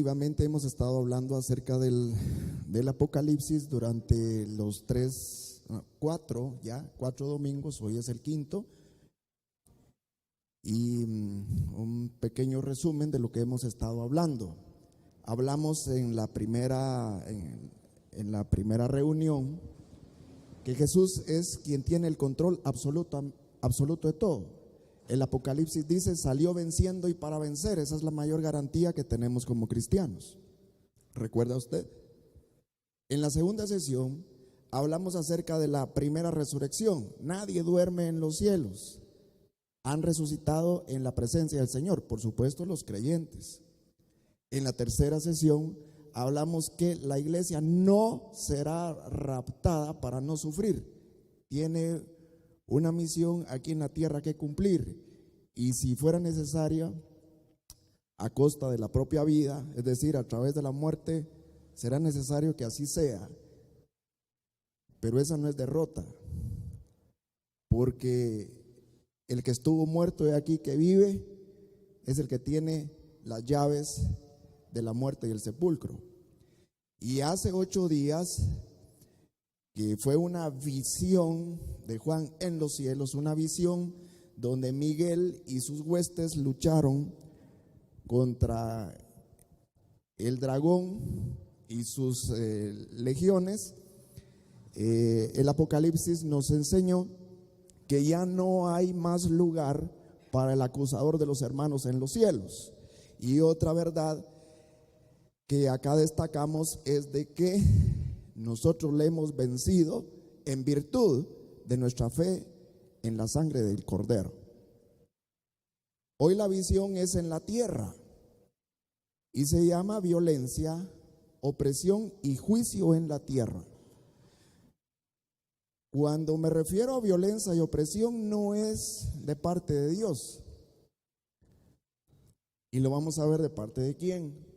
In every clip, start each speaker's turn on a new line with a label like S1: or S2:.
S1: Efectivamente, hemos estado hablando acerca del Apocalipsis durante los cuatro domingos, hoy es el quinto, y un pequeño resumen de lo que hemos estado hablando. Hablamos en la primera reunión que Jesús es quien tiene el control absoluto de todo. El Apocalipsis dice: salió venciendo y para vencer. Esa es la mayor garantía que tenemos como cristianos. ¿Recuerda usted? En la segunda sesión hablamos acerca de la primera resurrección. Nadie duerme en los cielos. Han resucitado en la presencia del Señor, por supuesto los creyentes. En la tercera sesión hablamos que la iglesia no será raptada para no sufrir. Tiene una misión aquí en la tierra que cumplir, y si fuera necesaria, a costa de la propia vida, es decir, a través de la muerte, será necesario que así sea. Pero esa no es derrota, porque el que estuvo muerto y aquí que vive es el que tiene las llaves de la muerte y el sepulcro. Y hace 8 días, que fue una visión de Juan en los cielos, una visión donde Miguel y sus huestes lucharon contra el dragón y sus legiones. El Apocalipsis nos enseñó que ya no hay más lugar para el acusador de los hermanos en los cielos. Y otra verdad que acá destacamos es de que nosotros le hemos vencido en virtud de nuestra fe en la sangre del Cordero. Hoy la visión es en la tierra y se llama violencia, opresión y juicio en la tierra. Cuando me refiero a violencia y opresión, no es de parte de Dios. Y lo vamos a ver de parte de quién.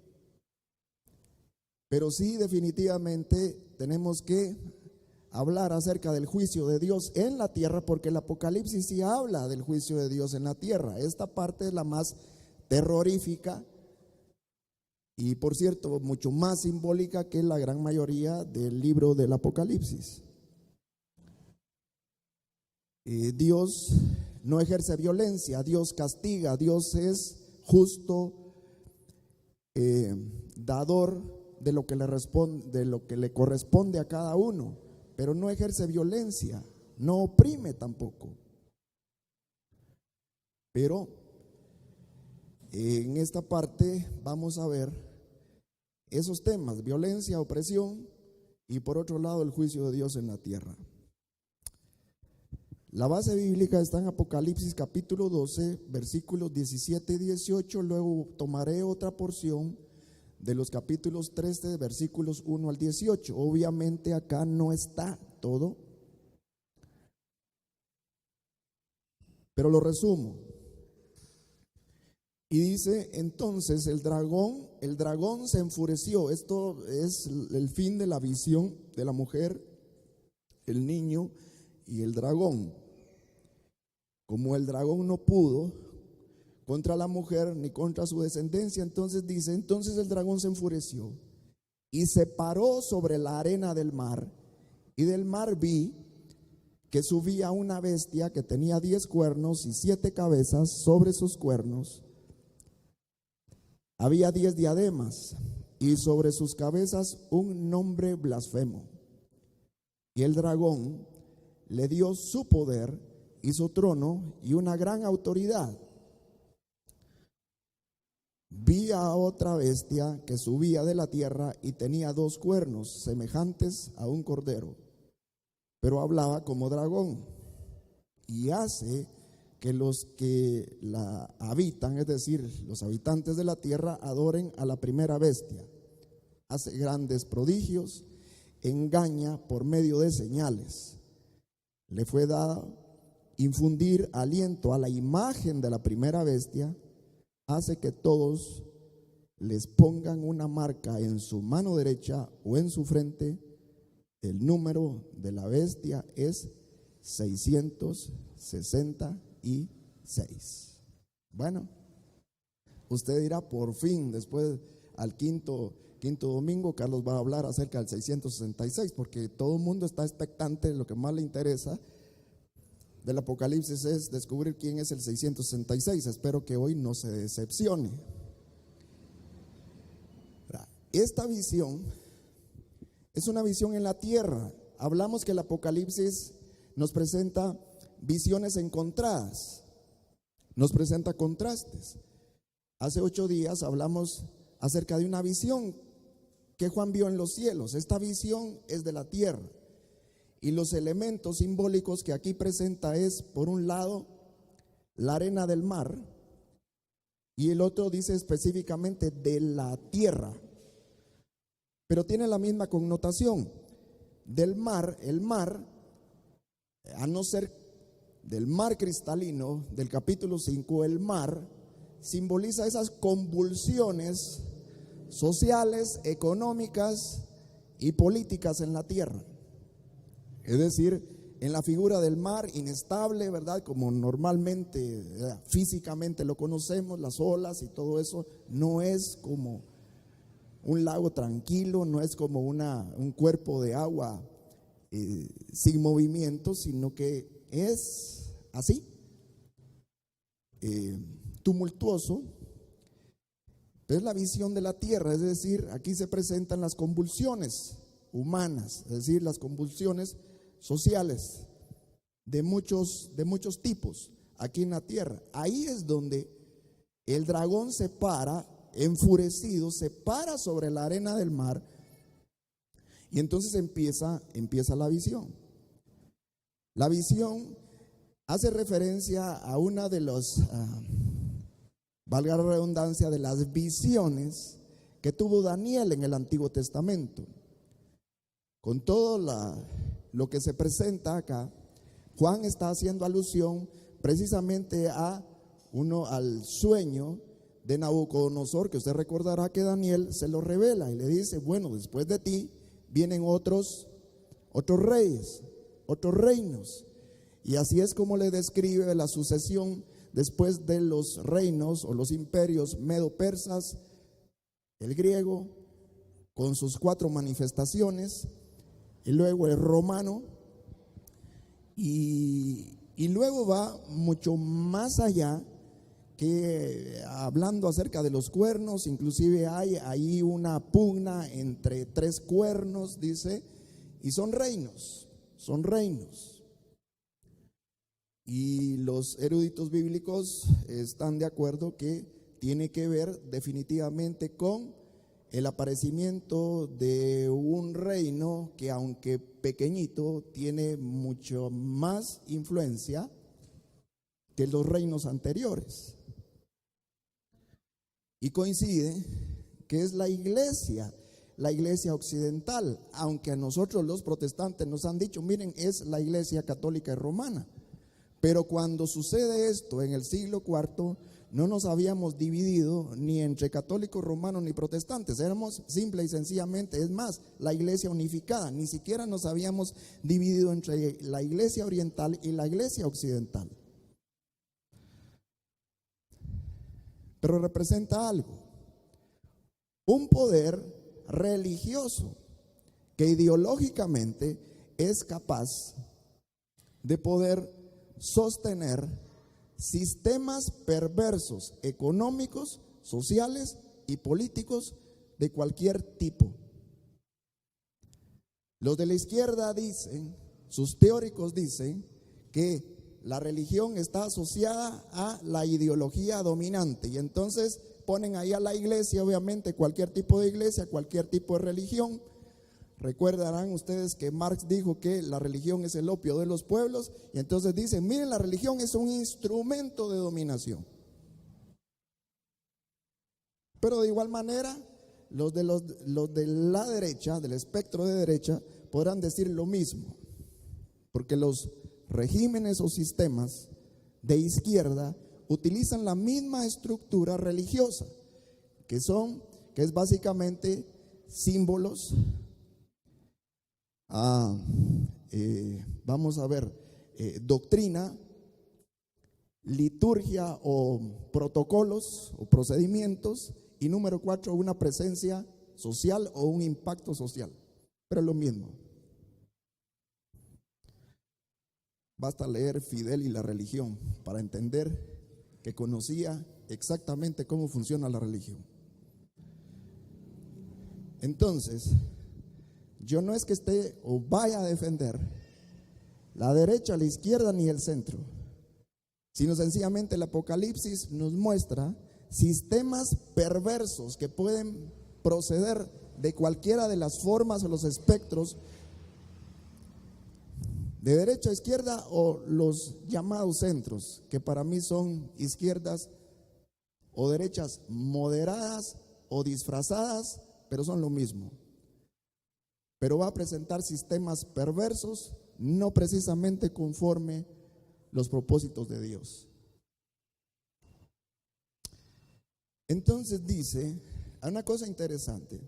S1: Pero sí, definitivamente tenemos que hablar acerca del juicio de Dios en la tierra, porque el Apocalipsis sí habla del juicio de Dios en la tierra. Esta parte es la más terrorífica y, por cierto, mucho más simbólica que la gran mayoría del libro del Apocalipsis. Dios no ejerce violencia, Dios castiga, Dios es justo, dador de lo que le corresponde a cada uno, pero no ejerce violencia, no oprime tampoco. Pero en esta parte vamos a ver esos temas: violencia, opresión y por otro lado el juicio de Dios en la tierra. La base bíblica está en Apocalipsis capítulo 12, versículos 17 y 18. Luego tomaré otra porción de los capítulos 13, versículos 1 al 18. Obviamente acá no está todo, pero lo resumo. Y dice: entonces el dragón se enfureció. Esto es el fin de la visión de la mujer, el niño y el dragón. Como el dragón no pudo contra la mujer ni contra su descendencia, entonces dice: entonces el dragón se enfureció y se paró sobre la arena del mar, y del mar vi que subía una bestia que tenía 10 cuernos y 7 cabezas. Sobre sus cuernos había 10 diademas y sobre sus cabezas un nombre blasfemo. Y el dragón le dio su poder y su trono y una gran autoridad. Vi a otra bestia que subía de la tierra y tenía 2 cuernos semejantes a un cordero, pero hablaba como dragón, y hace que los que la habitan, es decir, los habitantes de la tierra, adoren a la primera bestia. Hace grandes prodigios, engaña por medio de señales. Le fue dado infundir aliento a la imagen de la primera bestia. Hace que todos les pongan una marca en su mano derecha o en su frente. El número de la bestia es 666. Bueno, usted dirá: por fin, después al quinto domingo, Carlos va a hablar acerca del 666, porque todo el mundo está expectante. Lo que más le interesa del Apocalipsis es descubrir quién es el 666. Espero que hoy no se decepcione. Esta visión es una visión en la tierra. Hablamos que el Apocalipsis nos presenta visiones encontradas, nos presenta contrastes. Hace 8 días hablamos acerca de una visión que Juan vio en los cielos. Esta visión es de la tierra, y los elementos simbólicos que aquí presenta es, por un lado, la arena del mar, y el otro dice específicamente de la tierra, pero tiene la misma connotación. Del mar, el mar, a no ser del mar cristalino del capítulo 5, el mar simboliza esas convulsiones sociales, económicas y políticas en la tierra. Es decir, en la figura del mar inestable, ¿verdad? Como normalmente, físicamente lo conocemos, las olas y todo eso, no es como un lago tranquilo, no es como un cuerpo de agua sin movimiento, sino que es así, tumultuoso. Es la visión de la tierra, es decir, aquí se presentan las convulsiones humanas, es decir, las convulsiones sociales de muchos tipos aquí en la tierra. Ahí es donde el dragón se para, enfurecido, se para sobre la arena del mar, y entonces empieza la visión. La visión hace referencia a una de los, valga la redundancia, de las visiones que tuvo Daniel en el Antiguo Testamento. Con todo lo que se presenta acá, Juan está haciendo alusión precisamente al sueño de Nabucodonosor, que usted recordará que Daniel se lo revela y le dice: bueno, después de ti vienen otros reyes, otros reinos. Y así es como le describe la sucesión después de los reinos o los imperios medo-persas, el griego con sus 4 manifestaciones, y luego el romano, y luego va mucho más allá, que hablando acerca de los cuernos, inclusive hay ahí una pugna entre 3 cuernos, dice, y son reinos. Y los eruditos bíblicos están de acuerdo que tiene que ver definitivamente con el aparecimiento de un reino que, aunque pequeñito, tiene mucho más influencia que los reinos anteriores. Y coincide que es la iglesia occidental, aunque a nosotros los protestantes nos han dicho: miren, es la iglesia católica y romana. Pero cuando sucede esto en el siglo IV, no nos habíamos dividido ni entre católicos, romanos ni protestantes. Éramos simple y sencillamente, es más, la iglesia unificada. Ni siquiera nos habíamos dividido entre la iglesia oriental y la iglesia occidental. Pero representa algo, un poder religioso que ideológicamente es capaz de poder sostener sistemas perversos económicos, sociales y políticos de cualquier tipo. Los de la izquierda dicen, sus teóricos dicen, que la religión está asociada a la ideología dominante, y entonces ponen ahí a la iglesia, obviamente cualquier tipo de iglesia, cualquier tipo de religión. Recordarán ustedes que Marx dijo que la religión es el opio de los pueblos, y entonces dicen: miren, la religión es un instrumento de dominación. Pero de igual manera, los de la derecha, del espectro de derecha, podrán decir lo mismo, porque los regímenes o sistemas de izquierda utilizan la misma estructura religiosa, que es básicamente símbolos, vamos a ver, doctrina, liturgia o protocolos o procedimientos, y número 4, una presencia social o un impacto social. Pero es lo mismo. Basta leer Fidel y la religión para entender que conocía exactamente cómo funciona la religión. Entonces, yo no es que esté o vaya a defender la derecha, la izquierda ni el centro, sino sencillamente el Apocalipsis nos muestra sistemas perversos que pueden proceder de cualquiera de las formas o los espectros, de derecha a izquierda o los llamados centros, que para mí son izquierdas o derechas moderadas o disfrazadas, pero son lo mismo. Pero va a presentar sistemas perversos, no precisamente conforme los propósitos de Dios. Entonces dice, hay una cosa interesante,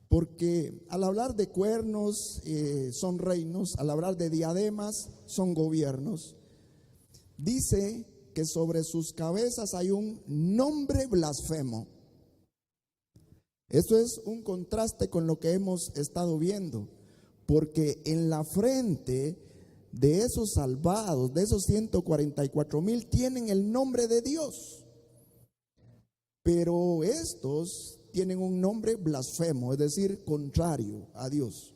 S1: porque al hablar de cuernos son reinos, al hablar de diademas son gobiernos, dice que sobre sus cabezas hay un nombre blasfemo. Esto es un contraste con lo que hemos estado viendo, porque en la frente de esos salvados, de esos 144,000, tienen el nombre de Dios, pero estos tienen un nombre blasfemo, es decir, contrario a Dios.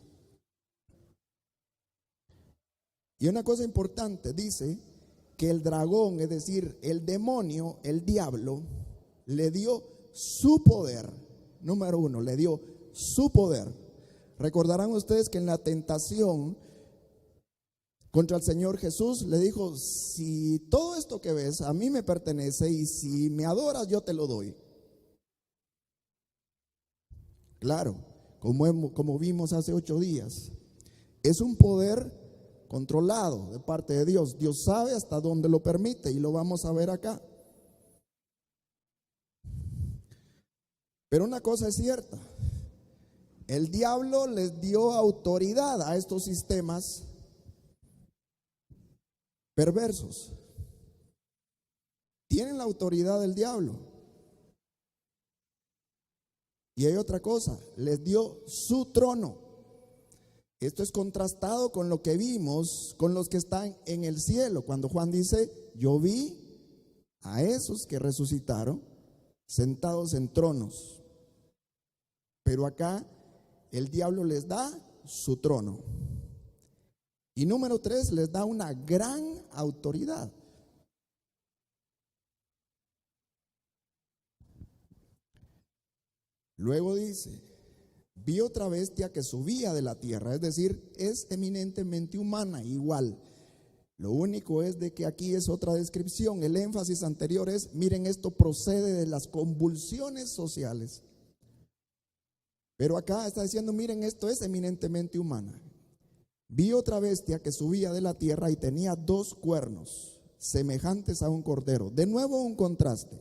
S1: Y una cosa importante, dice que el dragón, es decir, el demonio, el diablo, le dio su poder. Número 1, le dio su poder. Recordarán ustedes que en la tentación contra el Señor Jesús le dijo: si todo esto que ves a mí me pertenece y si me adoras yo te lo doy. Claro, como vimos hace 8 días, es un poder controlado de parte de Dios. Dios sabe hasta dónde lo permite y lo vamos a ver acá. Pero una cosa es cierta, el diablo les dio autoridad a estos sistemas perversos. Tienen la autoridad del diablo. Y hay otra cosa, les dio su trono. Esto es contrastado con lo que vimos con los que están en el cielo, cuando Juan dice: yo vi a esos que resucitaron sentados en tronos. Pero acá el diablo les da su trono. Y número 3, les da una gran autoridad. Luego dice: vi otra bestia que subía de la tierra, es decir, es eminentemente humana, igual. Lo único es de que aquí es otra descripción. El énfasis anterior es: miren, esto procede de las convulsiones sociales. Pero acá está diciendo: miren, esto es eminentemente humana. Vi otra bestia que subía de la tierra y tenía 2 cuernos, semejantes a un cordero. De nuevo un contraste.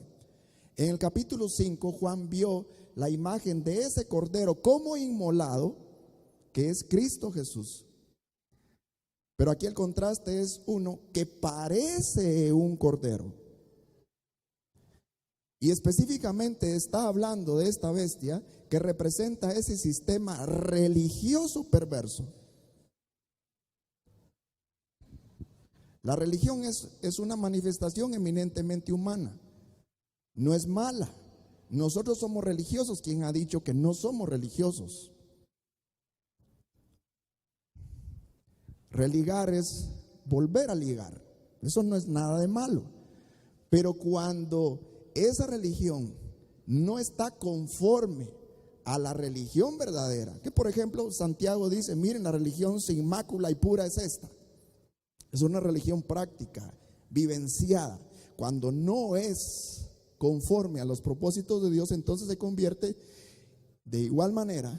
S1: En el capítulo 5, Juan vio la imagen de ese cordero como inmolado, que es Cristo Jesús. Pero aquí el contraste es uno que parece un cordero. Y específicamente está hablando de esta bestia que representa ese sistema religioso perverso. La religión es una manifestación eminentemente humana, no es mala. Nosotros somos religiosos. ¿Quién ha dicho que no somos religiosos? Religar es volver a ligar, eso no es nada de malo. Pero cuando esa religión no está conforme a la religión verdadera, que por ejemplo Santiago dice: miren, la religión sin mácula y pura es esta. Es una religión práctica, vivenciada. Cuando no es conforme a los propósitos de Dios, entonces se convierte de igual manera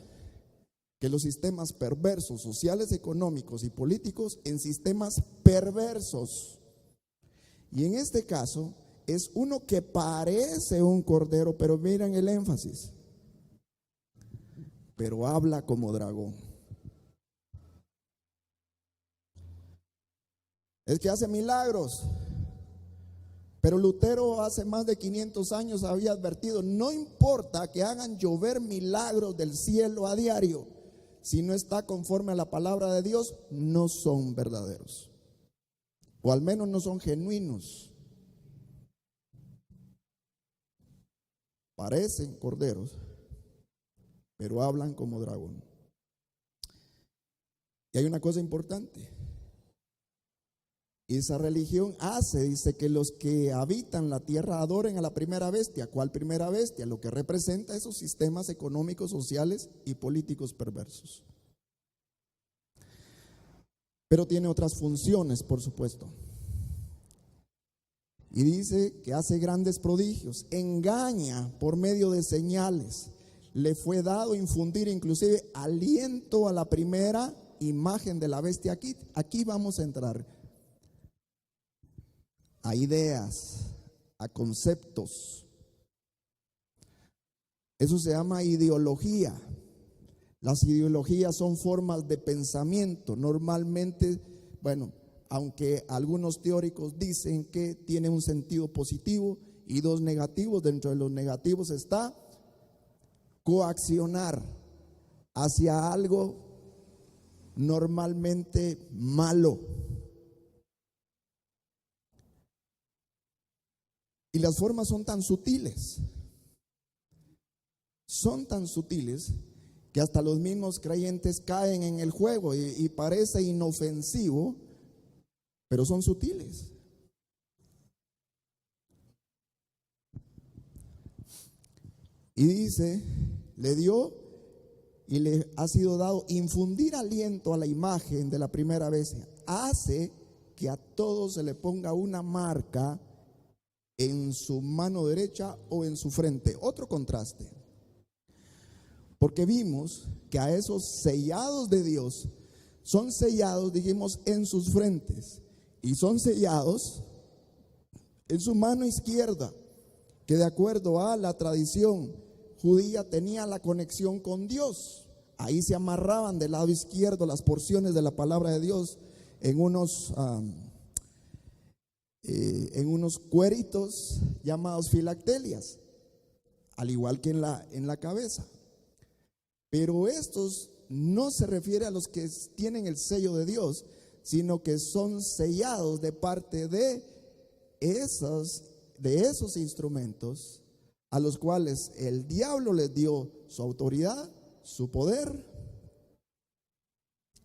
S1: que los sistemas perversos, sociales, económicos y políticos, en sistemas perversos. Y en este caso es uno que parece un cordero, pero miren el énfasis: pero habla como dragón. Es que hace milagros. Pero Lutero hace más de 500 años había advertido: no importa que hagan llover milagros del cielo a diario, si no está conforme a la palabra de Dios, no son verdaderos, o al menos no son genuinos. Parecen corderos, pero hablan como dragón. Y hay una cosa importante: esa religión dice que los que habitan la tierra adoren a la primera bestia. ¿Cuál primera bestia? Lo que representa esos sistemas económicos, sociales y políticos perversos. Pero tiene otras funciones, por supuesto. Y dice que hace grandes prodigios, engaña por medio de señales. Le fue dado infundir inclusive aliento a la primera imagen de la bestia. Aquí vamos a entrar a ideas, a conceptos. Eso se llama ideología. Las ideologías son formas de pensamiento. Normalmente, aunque algunos teóricos dicen que tiene un sentido positivo y dos negativos, dentro de los negativos está coaccionar hacia algo normalmente malo. Y las formas son tan sutiles que hasta los mismos creyentes caen en el juego y parece inofensivo, pero son sutiles. Y dice, le dio y le ha sido dado infundir aliento a la imagen de la primera bestia. Hace que a todos se le ponga una marca en su mano derecha o en su frente. Otro contraste, porque vimos que a esos sellados de Dios son sellados, dijimos, en sus frentes, y son sellados en su mano izquierda, que de acuerdo a la tradición judía tenía la conexión con Dios. Ahí se amarraban del lado izquierdo las porciones de la palabra de Dios en unos cueritos llamados filactelias, al igual que en la cabeza. Pero estos no se refiere a los que tienen el sello de Dios, sino que son sellados de parte de esos instrumentos a los cuales el diablo les dio su autoridad, su poder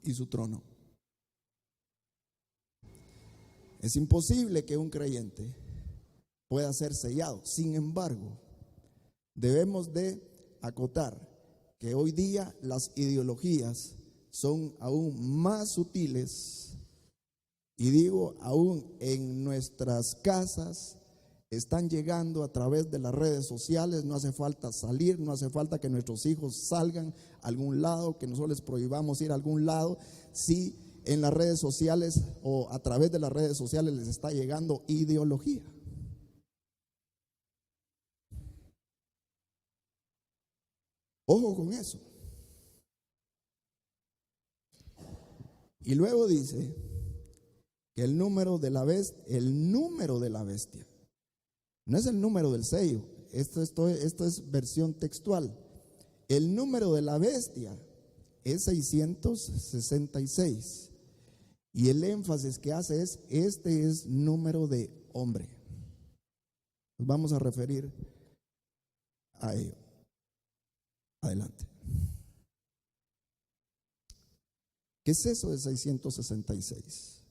S1: y su trono. Es imposible que un creyente pueda ser sellado. Sin embargo, debemos de acotar que hoy día las ideologías son aún más sutiles, y digo aún en nuestras casas. Están llegando a través de las redes sociales. No hace falta salir, no hace falta que nuestros hijos salgan a algún lado, que nosotros les prohibamos ir a algún lado. Si en las redes sociales o a través de las redes sociales les está llegando ideología. Ojo con eso. Y luego dice que el número de la bestia no es el número del sello. Esto es versión textual. El número de la bestia es 666. Y el énfasis que hace es número de hombre. Nos vamos a referir a ello. Adelante. ¿Qué es eso de 666?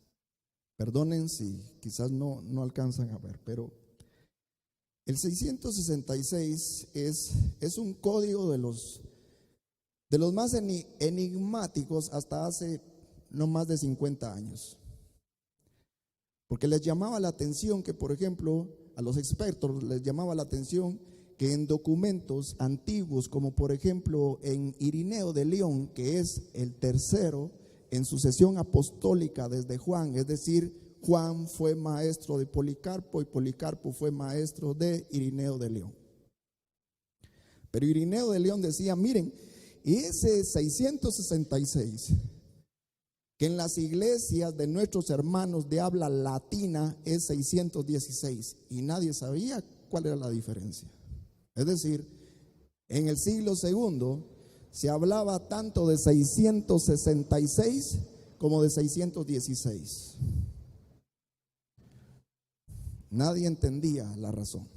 S1: Perdonen si quizás no alcanzan a ver, pero el 666 es un código de los más enigmáticos hasta hace no más de 50 años. Porque les llamaba la atención que, por ejemplo, a los expertos les llamaba la atención que en documentos antiguos, como por ejemplo en Irineo de León, que es el tercero en sucesión apostólica desde Juan, es decir, Juan fue maestro de Policarpo y Policarpo fue maestro de Irineo de León. Pero Irineo de León decía, miren, ese 666 que en las iglesias de nuestros hermanos de habla latina es 616 y nadie sabía cuál era la diferencia. Es decir, en el siglo segundo se hablaba tanto de 666 como de 616. Nadie entendía la razón.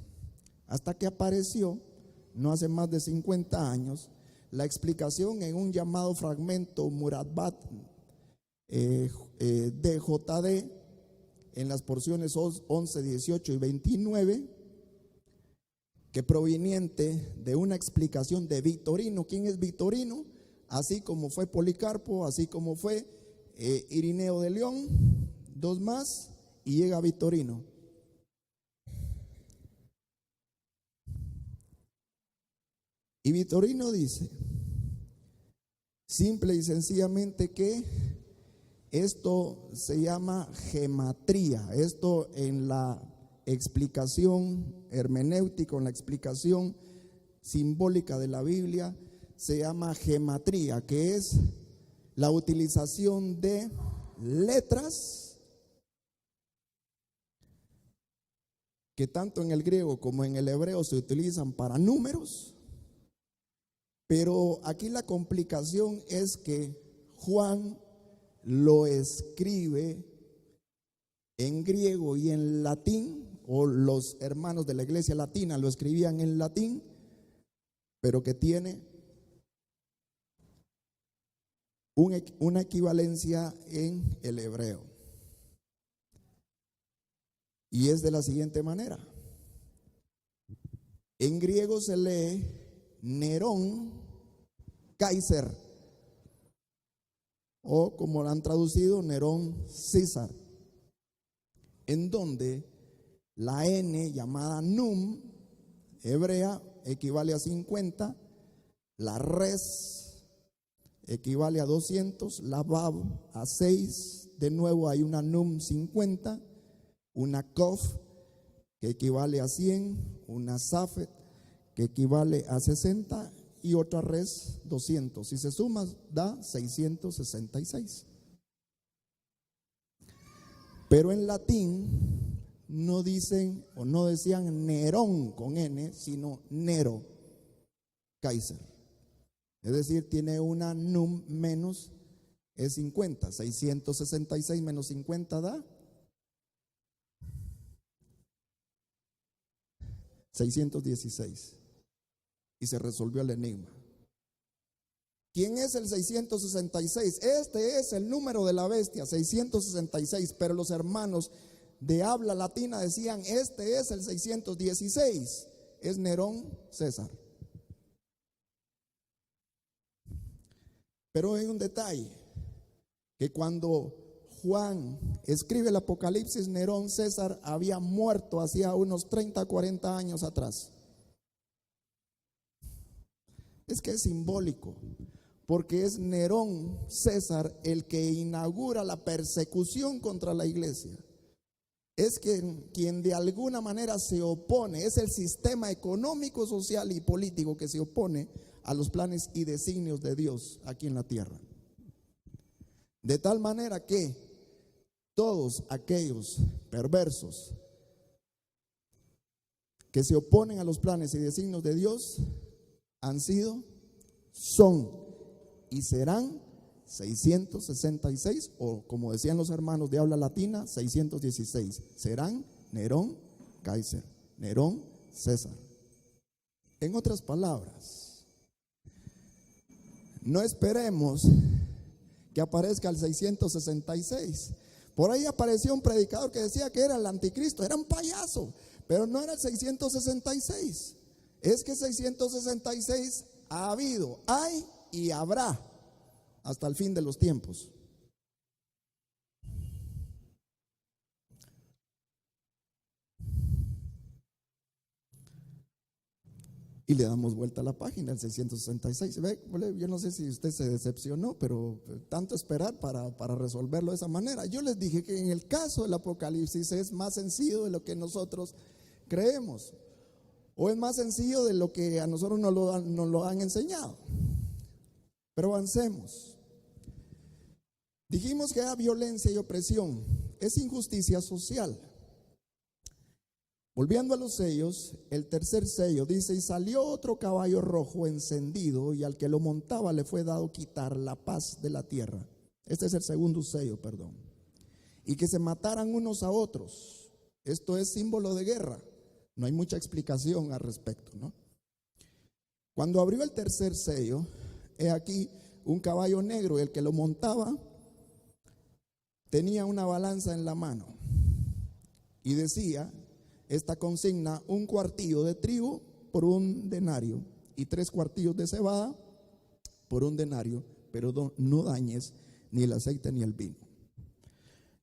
S1: Hasta que apareció, no hace más de 50 años, la explicación en un llamado fragmento Muratbat DJD en las porciones 11, 18 y 29, que proveniente de una explicación de Victorino. ¿Quién es Victorino? Así como fue Policarpo, así como fue Irineo de León, dos más, y llega Victorino. Y Victorino dice, simple y sencillamente, que esto se llama gematría. Esto en la explicación hermenéutica, en la explicación simbólica de la Biblia, se llama gematría, que es la utilización de letras que tanto en el griego como en el hebreo se utilizan para números. Pero aquí la complicación es que Juan lo escribe en griego y en latín, o los hermanos de la iglesia latina lo escribían en latín, pero que tiene una equivalencia en el hebreo. Y es de la siguiente manera. En griego se lee Nerón Kaiser, o como lo han traducido, Nerón César, en donde la N llamada Num hebrea equivale a 50, la Res equivale a 200, la Bab a 6, de nuevo hay una Num 50, una Kof que equivale a 100, una Safet que equivale a 60 y otra Res 200. Si se suma da 666. Pero en latín no dicen o no decían Nerón con N, sino Nero Kaiser. Es decir, tiene una num menos, es 50. 666 menos 50 da 616. Y se resolvió el enigma. ¿Quién es el 666? Este es el número de la bestia, 666. Pero los hermanos de habla latina decían, este es el 616. Es Nerón César. Pero hay un detalle, que cuando Juan escribe el Apocalipsis, Nerón César había muerto hacía unos 30, 40 años atrás. Es que es simbólico, porque es Nerón César el que inaugura la persecución contra la iglesia. Es quien de alguna manera se opone, es el sistema económico, social y político que se opone a los planes y designios de Dios aquí en la tierra. De tal manera que todos aquellos perversos que se oponen a los planes y designios de Dios han sido, son y serán 666, o como decían los hermanos de habla latina, 616. Serán Nerón Kaiser, Nerón César. En otras palabras, no esperemos que aparezca el 666. Por ahí apareció un predicador que decía que era el anticristo, era un payaso, pero no era el 666. Es que 666 ha habido, hay y habrá hasta el fin de los tiempos. Y le damos vuelta a la página, el 666. Yo no sé si usted se decepcionó, pero tanto esperar para resolverlo de esa manera. Yo les dije que en el caso del Apocalipsis es más sencillo de lo que nosotros creemos, o es más sencillo de lo que a nosotros nos lo han enseñado. Pero avancemos. Dijimos que era violencia y opresión, es injusticia social. Volviendo a los sellos, el tercer sello dice: y salió otro caballo rojo encendido, y al que lo montaba le fue dado quitar la paz de la tierra. Este es el segundo sello, perdón. Y que se mataran unos a otros. Esto es símbolo de guerra. No hay mucha explicación al respecto, ¿no? Cuando abrió el tercer sello, he aquí un caballo negro, y el que lo montaba tenía una balanza en la mano. Y decía esta consigna: un cuartillo de trigo por un denario y 3 cuartillos de cebada por un denario, pero no dañes ni el aceite ni el vino.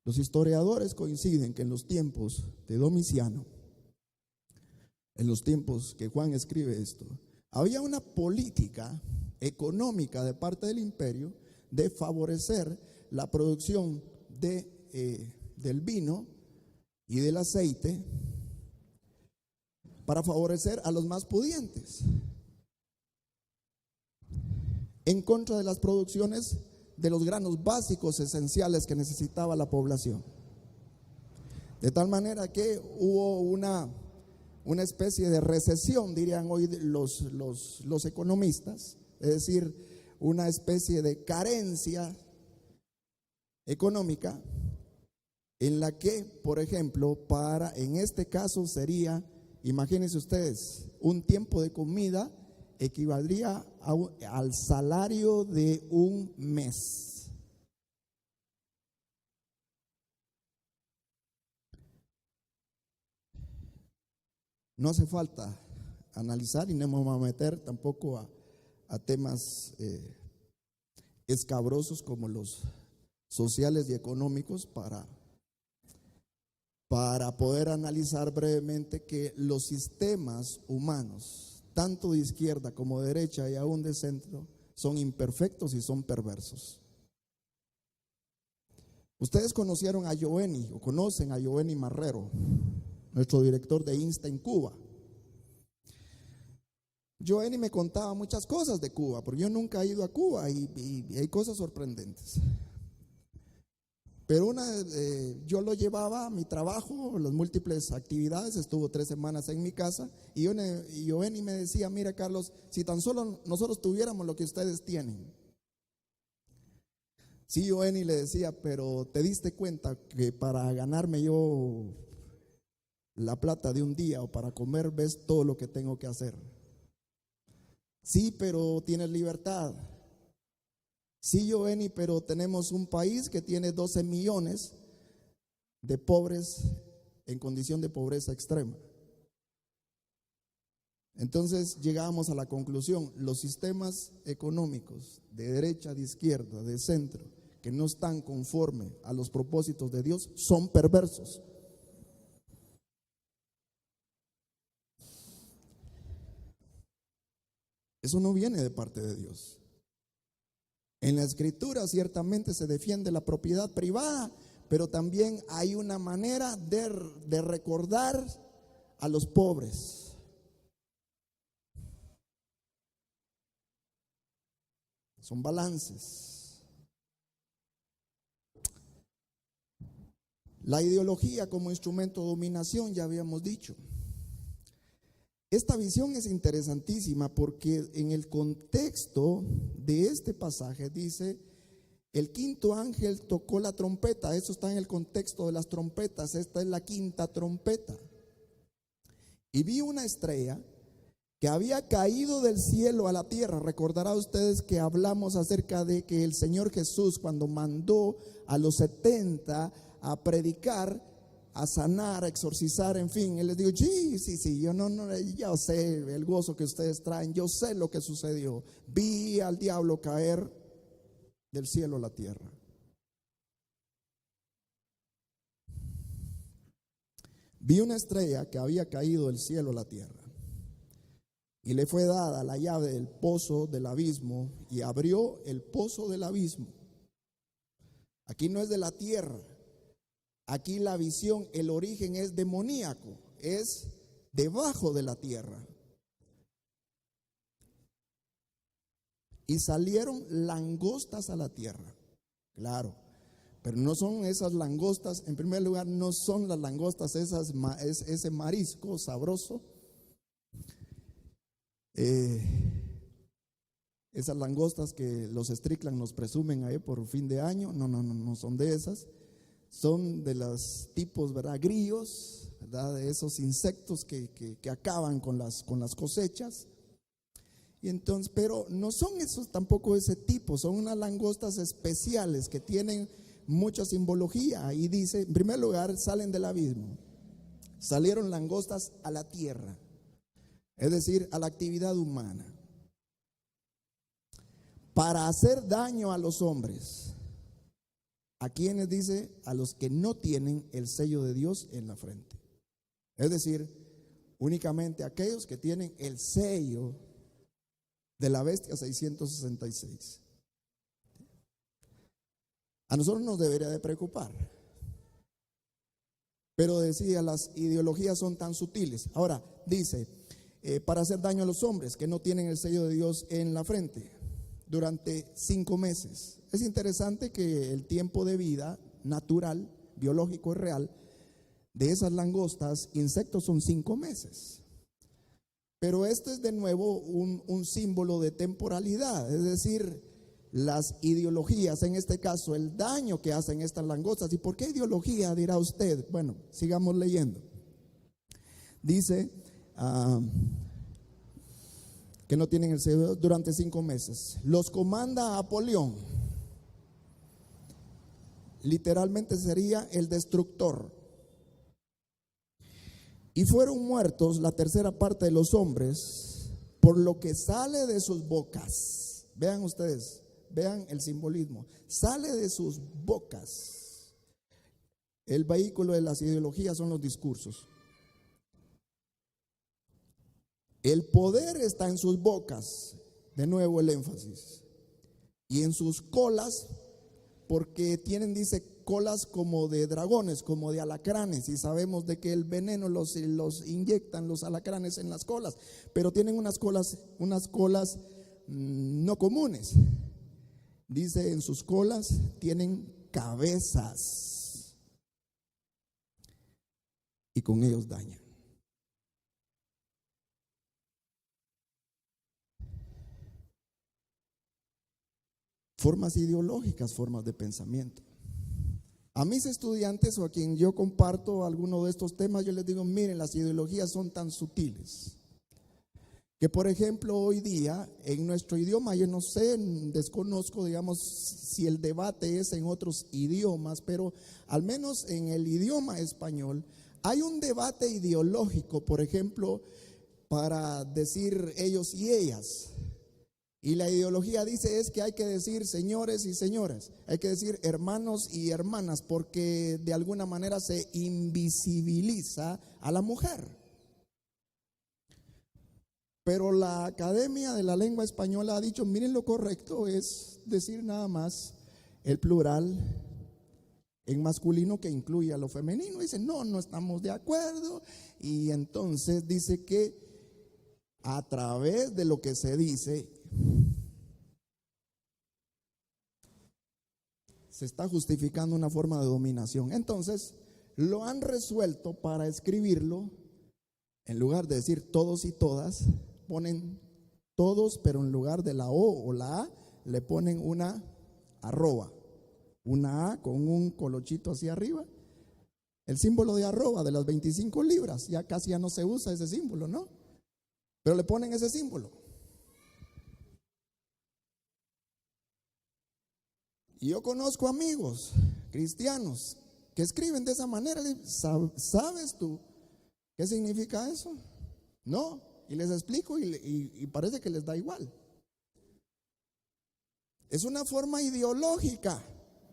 S1: Los historiadores coinciden que en los tiempos de Domiciano, en los tiempos que Juan escribe esto, había una política económica de parte del imperio de favorecer la producción del vino y del aceite para favorecer a los más pudientes, en contra de las producciones de los granos básicos esenciales que necesitaba la población. De tal manera que hubo una especie de recesión, dirían hoy los economistas, es decir, una especie de carencia económica, en la que, por ejemplo, en este caso sería, imagínense ustedes, un tiempo de comida equivaldría al salario de un mes. No hace falta analizar, y no me vamos a meter tampoco a temas escabrosos como los sociales y económicos para poder analizar brevemente que los sistemas humanos, tanto de izquierda como de derecha y aún de centro, son imperfectos y son perversos. Ustedes conocieron a Jovenny, o conocen a Jovenny Marrero, nuestro director de INSTA en Cuba. Jovenny me contaba muchas cosas de Cuba, porque yo nunca he ido a Cuba y hay cosas sorprendentes. Pero yo lo llevaba a mi trabajo, las múltiples actividades, estuvo 3 semanas en mi casa, y Jovenny me decía: mira, Carlos, si tan solo nosotros tuviéramos lo que ustedes tienen. Sí, Jovenny, le decía, pero ¿te diste cuenta que para ganarme yo la plata de un día o para comer, ves todo lo que tengo que hacer? Sí, pero tienes libertad. Sí, Jovenny, pero tenemos un país que tiene 12 millones de pobres en condición de pobreza extrema. Entonces llegamos a la conclusión: los sistemas económicos de derecha, de izquierda, de centro, que no están conforme a los propósitos de Dios, son perversos. Eso no viene de parte de Dios. En la Escritura ciertamente se defiende la propiedad privada, pero también hay una manera de recordar a los pobres. Son balances. La ideología como instrumento de dominación, ya habíamos dicho. Esta visión es interesantísima porque en el contexto de este pasaje dice: el quinto ángel tocó la trompeta. Eso está en el contexto de las trompetas. Esta es la quinta trompeta. Y vi una estrella que había caído del cielo a la tierra. Recordarán ustedes que hablamos acerca de que el Señor Jesús, cuando mandó a los 70 a predicar, a sanar, a exorcizar, en fin, él les dijo: sí, yo sé el gozo que ustedes traen, yo sé lo que sucedió. Vi al diablo caer del cielo a la tierra. Vi una estrella que había caído del cielo a la tierra, y le fue dada la llave del pozo del abismo, y abrió el pozo del abismo. Aquí no es de la tierra. Aquí la visión, el origen es demoníaco, es debajo de la tierra. Y salieron langostas a la tierra. Claro, Pero no son esas langostas, en primer lugar, no son las langostas, ese marisco sabroso. Esas langostas que los Strickland nos presumen ahí por fin de año, no son de esas. Son de los tipos, ¿verdad? Grillos, ¿verdad? De esos insectos que acaban con las cosechas. Y entonces, pero no son esos tampoco ese tipo, son unas langostas especiales que tienen mucha simbología. Y dice, en primer lugar, salen del abismo. Salieron langostas a la tierra, es decir, a la actividad humana, para hacer daño a los hombres. ¿A quienes dice? A los que no tienen el sello de Dios en la frente. Es decir, únicamente aquellos que tienen el sello de la bestia 666. A nosotros nos debería de preocupar. Pero decía, las ideologías son tan sutiles. Ahora, dice, para hacer daño a los hombres que no tienen el sello de Dios en la frente, durante 5 meses. Es interesante que el tiempo de vida natural, biológico y real de esas langostas, insectos, son 5 meses. Pero esto es de nuevo un símbolo de temporalidad, es decir, las ideologías, en este caso, el daño que hacen estas langostas. ¿Y por qué ideología? Dirá usted. Bueno, sigamos leyendo. Dice que no tienen el sello durante 5 meses. Los comanda Apolión. Literalmente sería el destructor. Y fueron muertos la tercera parte de los hombres por lo que sale de sus bocas. Vean ustedes, vean el simbolismo. Sale de sus bocas. El vehículo de las ideologías son los discursos. El poder está en sus bocas, de nuevo el énfasis, y en sus colas, porque tienen, dice, colas como de dragones, como de alacranes, y sabemos de que el veneno los inyectan los alacranes en las colas, pero tienen unas colas no comunes. Dice, en sus colas tienen cabezas, y con ellos dañan. Formas ideológicas, formas de pensamiento. A mis estudiantes o a quien yo comparto alguno de estos temas, yo les digo, miren, las ideologías son tan sutiles que, por ejemplo, hoy día en nuestro idioma, yo no sé, desconozco, digamos, si el debate es en otros idiomas, pero al menos en el idioma español hay un debate ideológico, por ejemplo, para decir ellos y ellas. Y la ideología dice es que hay que decir señores y señoras, hay que decir hermanos y hermanas, porque de alguna manera se invisibiliza a la mujer. Pero la Academia de la Lengua Española ha dicho, miren, lo correcto es decir nada más el plural en masculino que incluye a lo femenino. Dice, no estamos de acuerdo. Y entonces dice que a través de lo que se dice, se está justificando una forma de dominación. Entonces lo han resuelto para escribirlo, en lugar de decir todos y todas, ponen todos, pero en lugar de la O o la A, le ponen una arroba, una A con un colochito hacia arriba. El símbolo de arroba de las 25 libras, ya casi ya no se usa ese símbolo, ¿no? Pero le ponen ese símbolo. Y yo conozco amigos cristianos que escriben de esa manera. ¿Sabes tú qué significa eso? No, y les explico y parece que les da igual. Es una forma ideológica,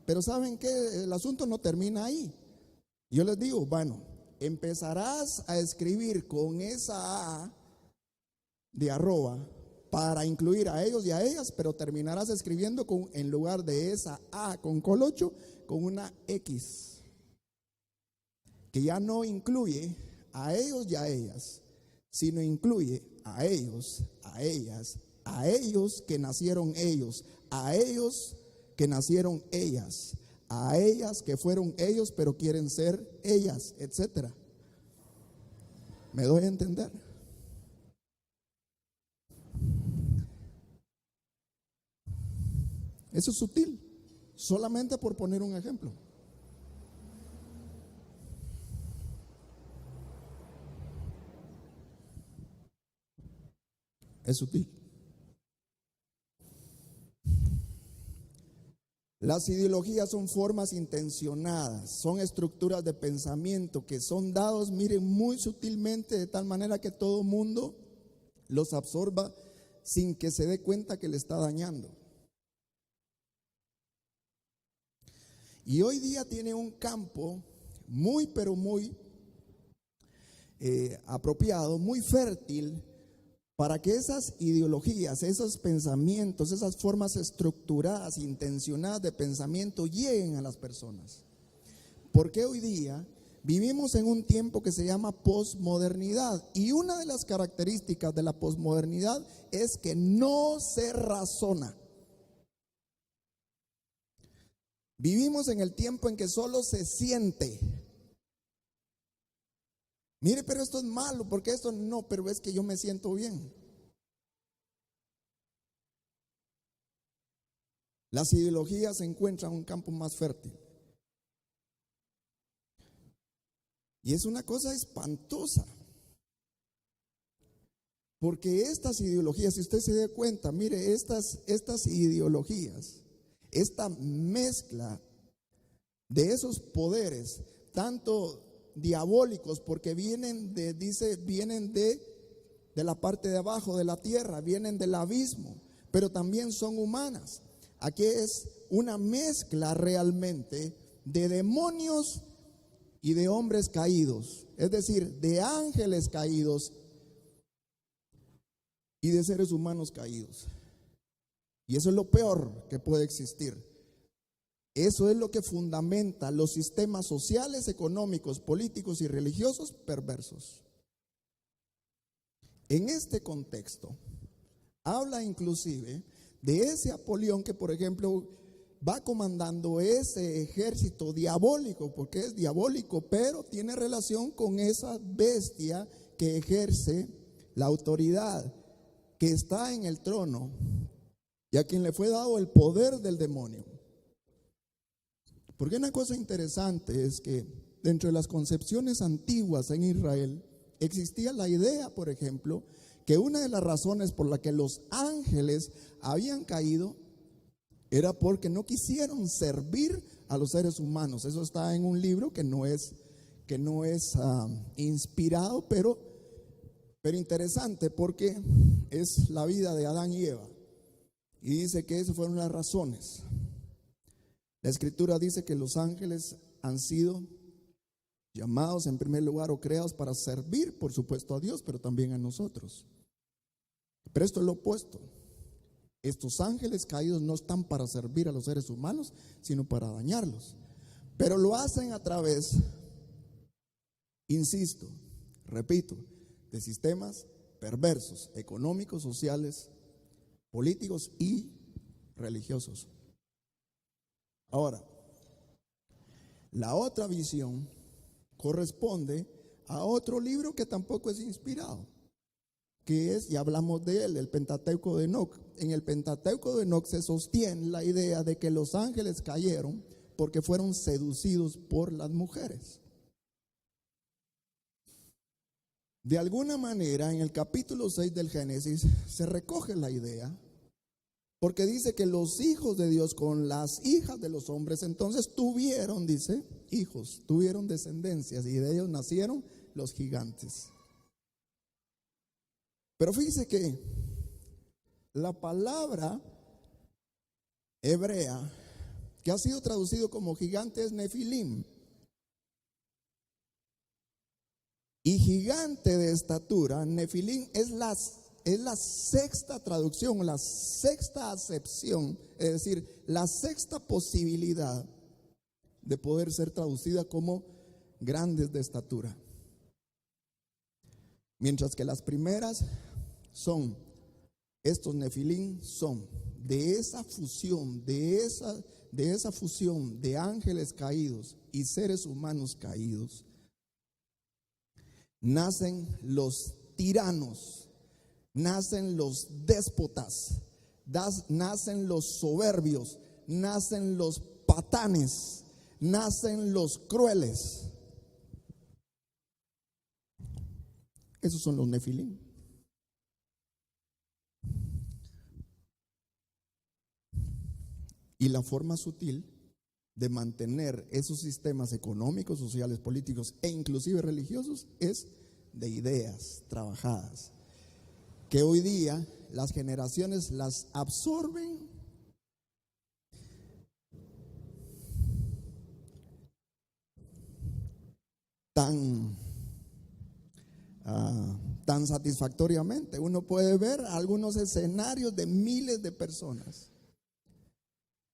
S1: pero ¿saben qué? El asunto no termina ahí. Yo les digo, bueno, empezarás a escribir con esa A de arroba para incluir a ellos y a ellas, pero terminarás escribiendo en lugar de esa A con colocho, con una X, que ya no incluye a ellos y a ellas, sino incluye a ellos, a ellas, a ellos que nacieron ellos, a ellos que nacieron ellas, a ellas que fueron ellos, pero quieren ser ellas, etcétera. ¿Me doy a entender? Eso es sutil, solamente por poner un ejemplo. Es sutil. Las ideologías son formas intencionadas, son estructuras de pensamiento que son dados, miren, muy sutilmente, de tal manera que todo mundo los absorba sin que se dé cuenta que le está dañando. Y hoy día tiene un campo muy, pero muy apropiado, muy fértil, para que esas ideologías, esos pensamientos, esas formas estructuradas, intencionadas de pensamiento lleguen a las personas. Porque hoy día vivimos en un tiempo que se llama posmodernidad, y una de las características de la posmodernidad es que no se razona. Vivimos en el tiempo en que solo se siente. Mire, pero esto es malo, porque esto no, pero es que yo me siento bien. Las ideologías se encuentran en un campo más fértil. Y es una cosa espantosa. Porque estas ideologías, si usted se da cuenta, mire, estas ideologías, esta mezcla de esos poderes, tanto diabólicos, porque vienen de la parte de abajo de la tierra, vienen del abismo, pero también son humanas. Aquí es una mezcla realmente de demonios y de hombres caídos, es decir, de ángeles caídos y de seres humanos caídos. Y eso es lo peor que puede existir. Eso es lo que fundamenta los sistemas sociales, económicos, políticos y religiosos perversos. En este contexto, habla inclusive de ese Apolión que, por ejemplo, va comandando ese ejército diabólico, porque es diabólico, pero tiene relación con esa bestia que ejerce la autoridad, que está en el trono y a quien le fue dado el poder del demonio. Porque una cosa interesante es que dentro de las concepciones antiguas en Israel existía la idea, por ejemplo, que una de las razones por la que los ángeles habían caído era porque no quisieron servir a los seres humanos. Eso está en un libro que no es inspirado, pero interesante, porque es la vida de Adán y Eva. Y dice que esas fueron las razones. La Escritura dice que los ángeles han sido llamados en primer lugar o creados para servir, por supuesto, a Dios, pero también a nosotros. Pero esto es lo opuesto. Estos ángeles caídos no están para servir a los seres humanos, sino para dañarlos. Pero lo hacen a través, insisto, repito, de sistemas perversos, económicos, sociales, políticos y religiosos. Ahora, la otra visión corresponde a otro libro que tampoco es inspirado, que es, ya hablamos de él, el Pentateuco de Enoc. En el Pentateuco de Enoc se sostiene la idea de que los ángeles cayeron porque fueron seducidos por las mujeres. De alguna manera, en el capítulo 6 del Génesis se recoge la idea, porque dice que los hijos de Dios con las hijas de los hombres entonces tuvieron, dice, hijos, tuvieron descendencias, y de ellos nacieron los gigantes. Pero fíjese que la palabra hebrea que ha sido traducido como gigante es nefilim. Y gigante de estatura, nefilim es la sexta traducción, la sexta acepción, es decir, la sexta posibilidad de poder ser traducida como grandes de estatura. Mientras que las primeras estos nefilim son de esa fusión, de de esa fusión de ángeles caídos y seres humanos caídos, nacen los tiranos, nacen los déspotas, nacen los soberbios, nacen los patanes, nacen los crueles. Esos son los nefilim. Y la forma sutil de mantener esos sistemas económicos, sociales, políticos e inclusive religiosos es de ideas trabajadas, que hoy día las generaciones las absorben tan satisfactoriamente. Uno puede ver algunos escenarios de miles de personas.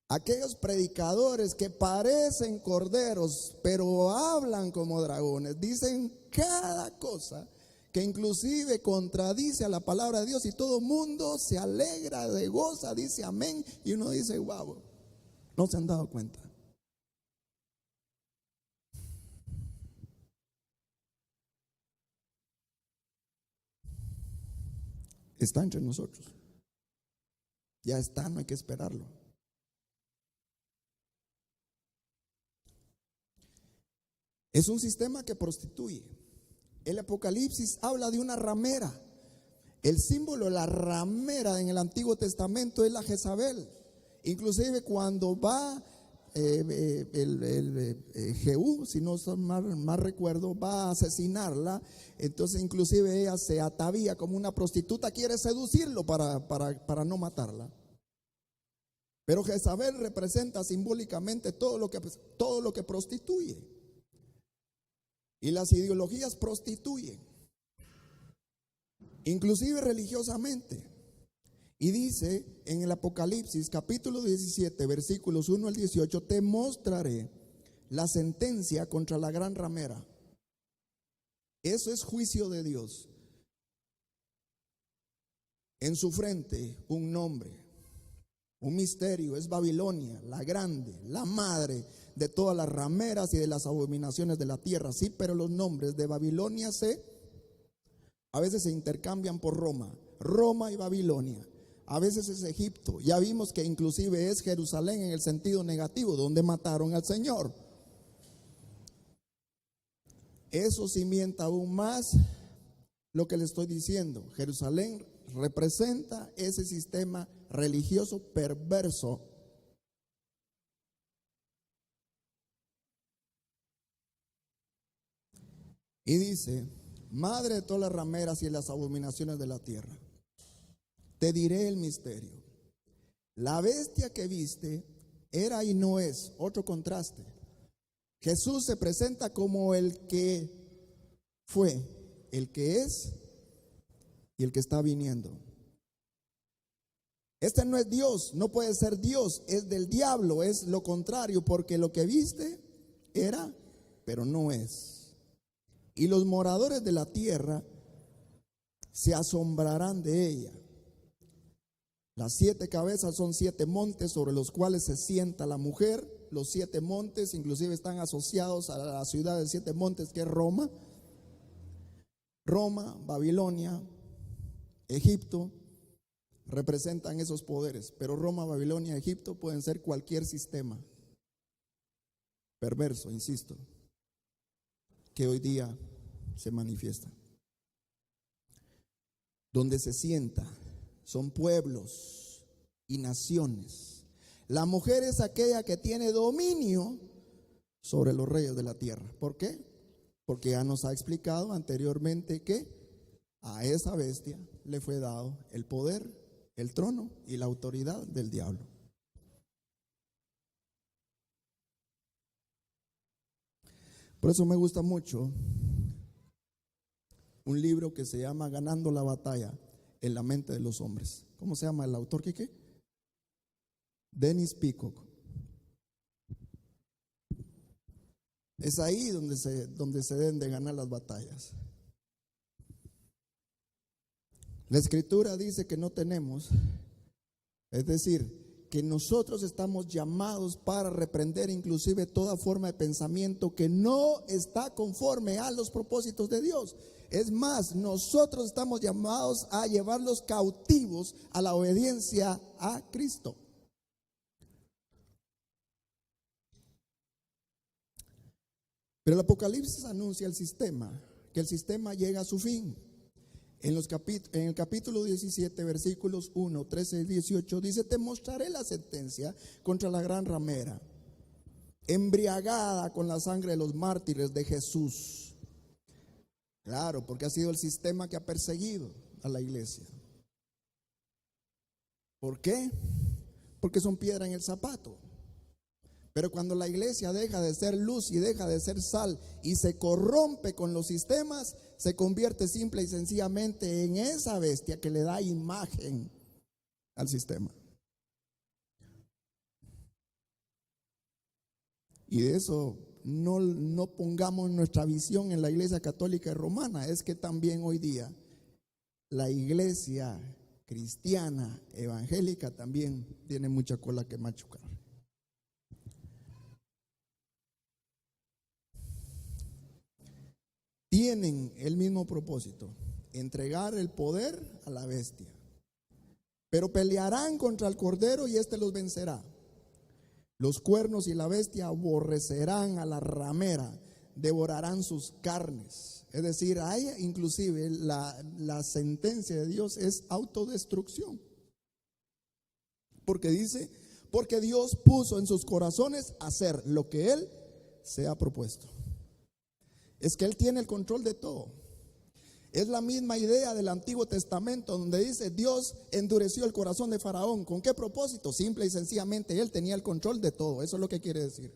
S1: Aquellos predicadores que parecen corderos, pero hablan como dragones, dicen cada cosa que inclusive contradice a la palabra de Dios, y todo el mundo se alegra, se goza, dice amén, y uno dice wow, no se han dado cuenta. Está entre nosotros, ya está, no hay que esperarlo. Es un sistema que prostituye. El Apocalipsis habla de una ramera. El símbolo de la ramera en el Antiguo Testamento es la Jezabel. Inclusive cuando va Jehú, si no mal recuerdo, va a asesinarla. Entonces inclusive ella se atavía como una prostituta, quiere seducirlo para no matarla. Pero Jezabel representa simbólicamente todo lo que prostituye. Y las ideologías prostituyen, inclusive religiosamente. Y dice en el Apocalipsis capítulo 17 versículos 1 al 18: te mostraré la sentencia contra la gran ramera. Eso es juicio de Dios. En su frente un nombre, un misterio, es Babilonia, la grande, la madre de todas las rameras y de las abominaciones de la tierra. Sí, pero los nombres de Babilonia a veces se intercambian por Roma y Babilonia. A veces es Egipto. Ya vimos que inclusive es Jerusalén en el sentido negativo, donde mataron al Señor. Eso cimienta aún más lo que le estoy diciendo. Jerusalén representa ese sistema religioso perverso. Y dice: madre de todas las rameras y de las abominaciones de la tierra, te diré el misterio. La bestia que viste era y no es. Otro contraste. Jesús se presenta como el que fue, el que es y el que está viniendo. Este no es Dios, no puede ser Dios, es del diablo, es lo contrario, porque lo que viste era, pero no es. Y los moradores de la tierra se asombrarán de ella. Las 7 cabezas son 7 montes sobre los cuales se sienta la mujer. Los 7 montes inclusive están asociados a la ciudad de 7 montes, que es Roma. Roma, Babilonia, Egipto representan esos poderes. Pero Roma, Babilonia, Egipto pueden ser cualquier sistema perverso, insisto, que hoy día se manifiesta. Donde se sienta son pueblos y naciones. La mujer es aquella que tiene dominio sobre los reyes de la tierra. ¿Por qué? Porque ya nos ha explicado anteriormente que a esa bestia le fue dado el poder, el trono y la autoridad del diablo. Por eso me gusta mucho un libro que se llama Ganando la batalla en la mente de los hombres. ¿Cómo se llama el autor? ¿Qué? Dennis Peacock. Es ahí donde se deben de ganar las batallas. La escritura dice que no tenemos, es decir, que nosotros estamos llamados para reprender inclusive toda forma de pensamiento que no está conforme a los propósitos de Dios. Es más, nosotros estamos llamados a llevarlos cautivos a la obediencia a Cristo. Pero el Apocalipsis anuncia el sistema, que el sistema llega a su fin. En el capítulo 17, versículos 1, 13 y 18 dice: te mostraré la sentencia contra la gran ramera, embriagada con la sangre de los mártires de Jesús. Claro, porque ha sido el sistema que ha perseguido a la iglesia. ¿Por qué? Porque son piedra en el zapato. Pero cuando la iglesia deja de ser luz y deja de ser sal y se corrompe con los sistemas, se convierte simple y sencillamente en esa bestia que le da imagen al sistema. Y de eso no pongamos nuestra visión en la iglesia católica y romana. Es que también hoy día la iglesia cristiana evangélica también tiene mucha cola que machucar. Tienen el mismo propósito: entregar el poder a la bestia. Pero pelearán contra el Cordero y éste los vencerá. Los cuernos y la bestia aborrecerán a la ramera, devorarán sus carnes. Es decir, hay inclusive la sentencia de Dios es autodestrucción. Porque dice, porque Dios puso en sus corazones hacer lo que Él se ha propuesto. Es que Él tiene el control de todo. Es la misma idea del Antiguo Testamento, donde dice: Dios endureció el corazón de Faraón. ¿Con qué propósito? Simple y sencillamente Él tenía el control de todo. Eso es lo que quiere decir.